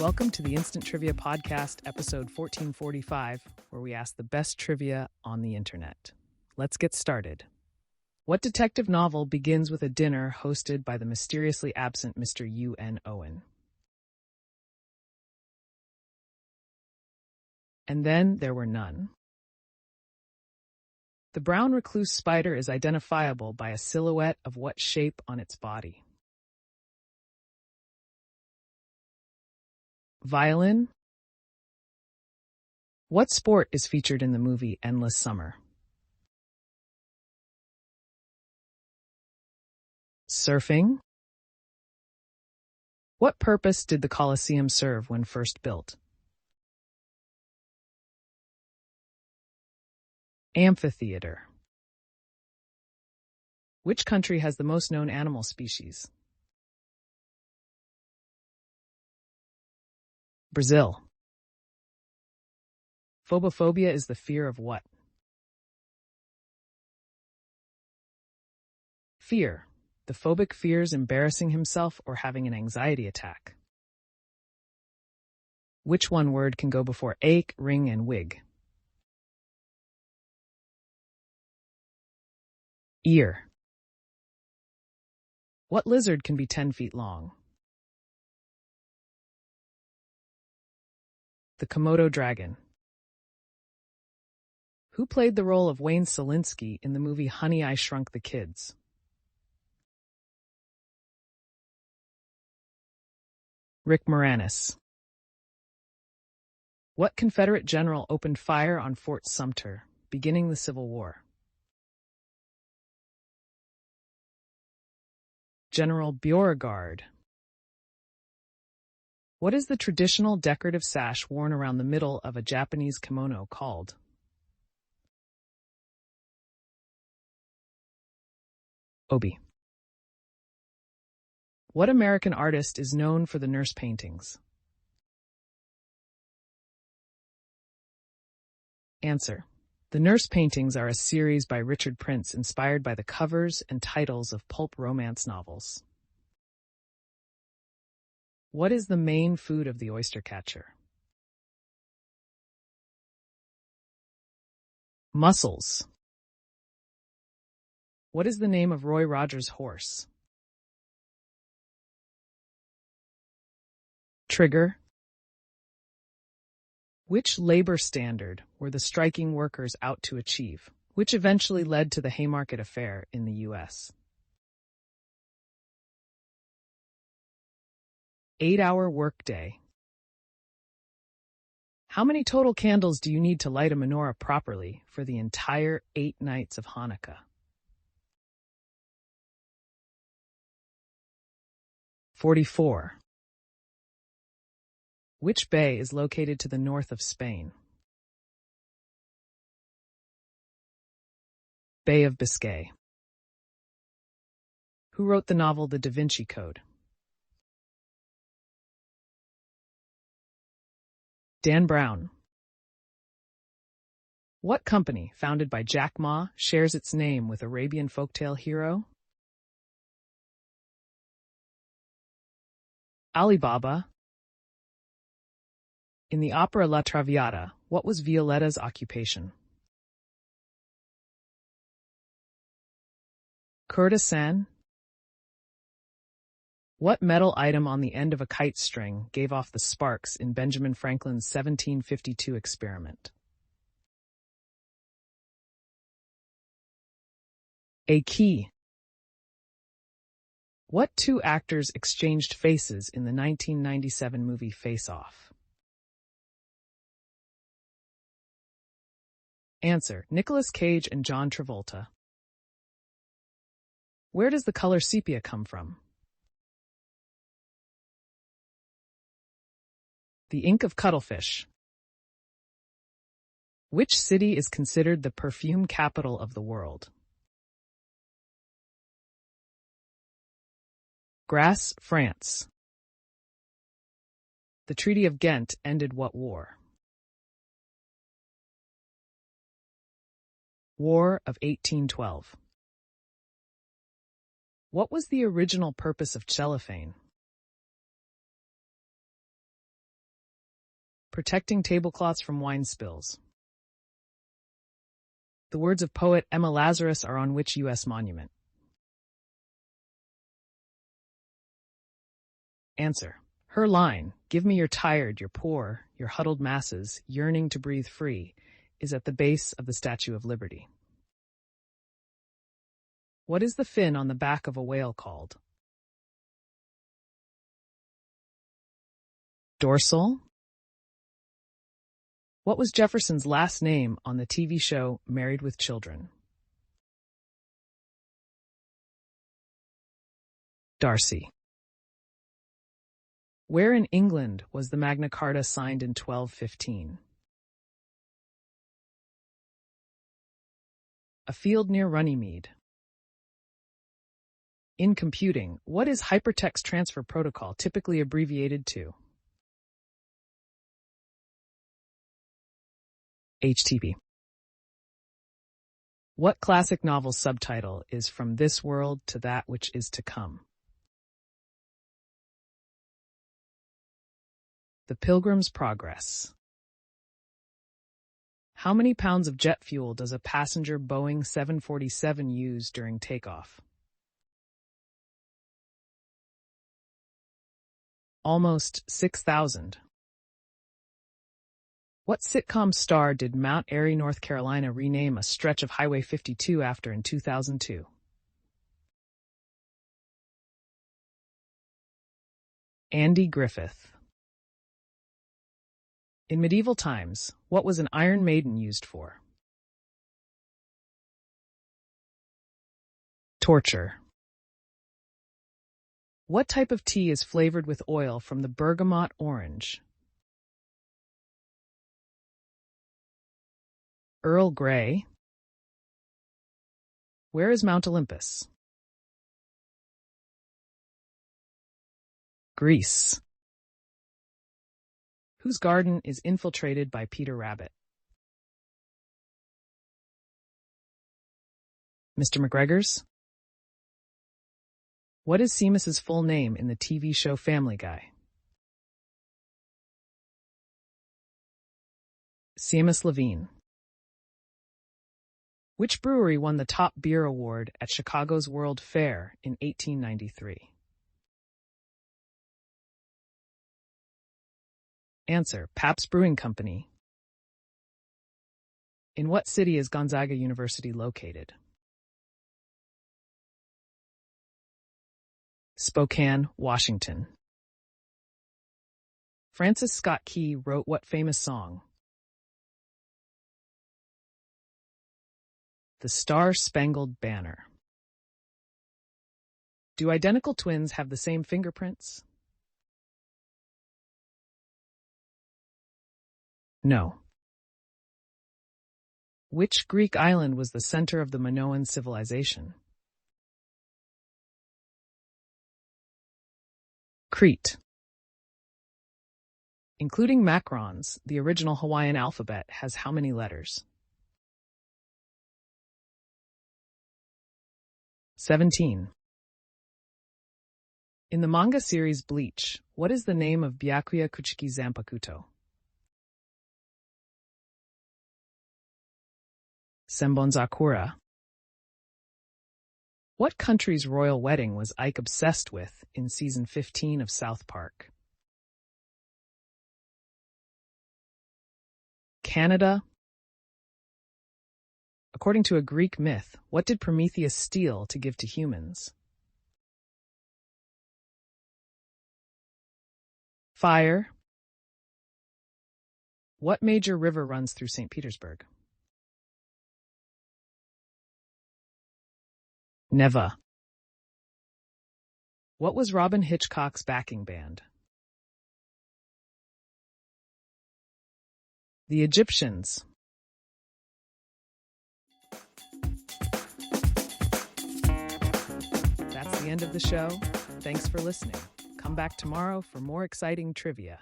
Welcome to the Instant Trivia Podcast, episode 1445, where we ask the best trivia on the internet. Let's get started. What detective novel begins with a dinner hosted by the mysteriously absent Mr. U.N. Owen? And then there were none. The brown recluse spider is identifiable by a silhouette of what shape on its body? Violin? What sport is featured in the movie Endless Summer? Surfing? What purpose did the Colosseum serve when first built? Amphitheater. Which country has the most known animal species? Brazil. Phobophobia is the fear of what? Fear. The phobic fears embarrassing himself or having an anxiety attack. Which one word can go before ache, ring, and wig? Ear. What lizard can be 10 feet long? The Komodo dragon. Who played the role of Wayne Szalinski in the movie Honey, I Shrunk the Kids? Rick Moranis. What Confederate general opened fire on Fort Sumter, beginning the Civil War? General Beauregard. What is the traditional decorative sash worn around the middle of a Japanese kimono called? Obi. What American artist is known for the nurse paintings? Answer. The Nurse Paintings are a series by Richard Prince inspired by the covers and titles of pulp romance novels. What is the main food of the oystercatcher? Mussels. What is the name of Roy Rogers' horse? Trigger. Which labor standard were the striking workers out to achieve, which eventually led to the Haymarket Affair in the U.S.? 8-hour workday. How many total candles do you need to light a menorah properly for the entire 8 nights of Hanukkah? 44. Which bay is located to the north of Spain? Bay of Biscay. Who wrote the novel The Da Vinci Code? Dan Brown. What company, founded by Jack Ma, shares its name with Arabian folktale hero? Alibaba. In the opera La Traviata, what was Violetta's occupation? Courtesan. What metal item on the end of a kite string gave off the sparks in Benjamin Franklin's 1752 experiment? A key. What 2 actors exchanged faces in the 1997 movie Face Off? Answer. Nicolas Cage and John Travolta. Where does the color sepia come from? The ink of cuttlefish. Which city is considered the perfume capital of the world? Grasse, France. The Treaty of Ghent ended what war? War of 1812. What was the original purpose of cellophane? Protecting tablecloths from wine spills. The words of poet Emma Lazarus are on which U.S. monument? Answer. Her line, "Give me your tired, your poor, your huddled masses, yearning to breathe free," is at the base of the Statue of Liberty. What is the fin on the back of a whale called? Dorsal. What was Jefferson's last name on the TV show Married with Children? Darcy. Where in England was the Magna Carta signed in 1215? A field near Runnymede. In computing, what is Hypertext Transfer Protocol typically abbreviated to? HTTP. What classic novel's subtitle is From This World to That Which Is to Come? The Pilgrim's Progress. How many pounds of jet fuel does a passenger Boeing 747 use during takeoff? Almost 6,000. What sitcom star did Mount Airy, North Carolina rename a stretch of Highway 52 after in 2002? Andy Griffith. In medieval times, what was an Iron Maiden used for? Torture. What type of tea is flavored with oil from the bergamot orange? Earl Grey. Where is Mount Olympus? Greece. Whose garden is infiltrated by Peter Rabbit? Mr. McGregor's. What is Seamus's full name in the TV show Family Guy? Seamus Levine. Which brewery won the top beer award at Chicago's World Fair in 1893? Answer. Pabst Brewing Company. In what city is Gonzaga University located? Spokane, Washington. Francis Scott Key wrote what famous song? The Star-Spangled Banner. Do identical twins have the same fingerprints? No. Which Greek island was the center of the Minoan civilization? Crete. Including macrons, the original Hawaiian alphabet has how many letters? 17. In the manga series Bleach, what is the name of Byakuya Kuchiki Zanpakuto? Senbonzakura. What country's royal wedding was Ike obsessed with in season 15 of South Park? Canada. According to a Greek myth, what did Prometheus steal to give to humans? Fire. What major river runs through St. Petersburg? Neva. What was Robin Hitchcock's backing band? The Egyptians. That's the end of the show. Thanks for listening. Come back tomorrow for more exciting trivia.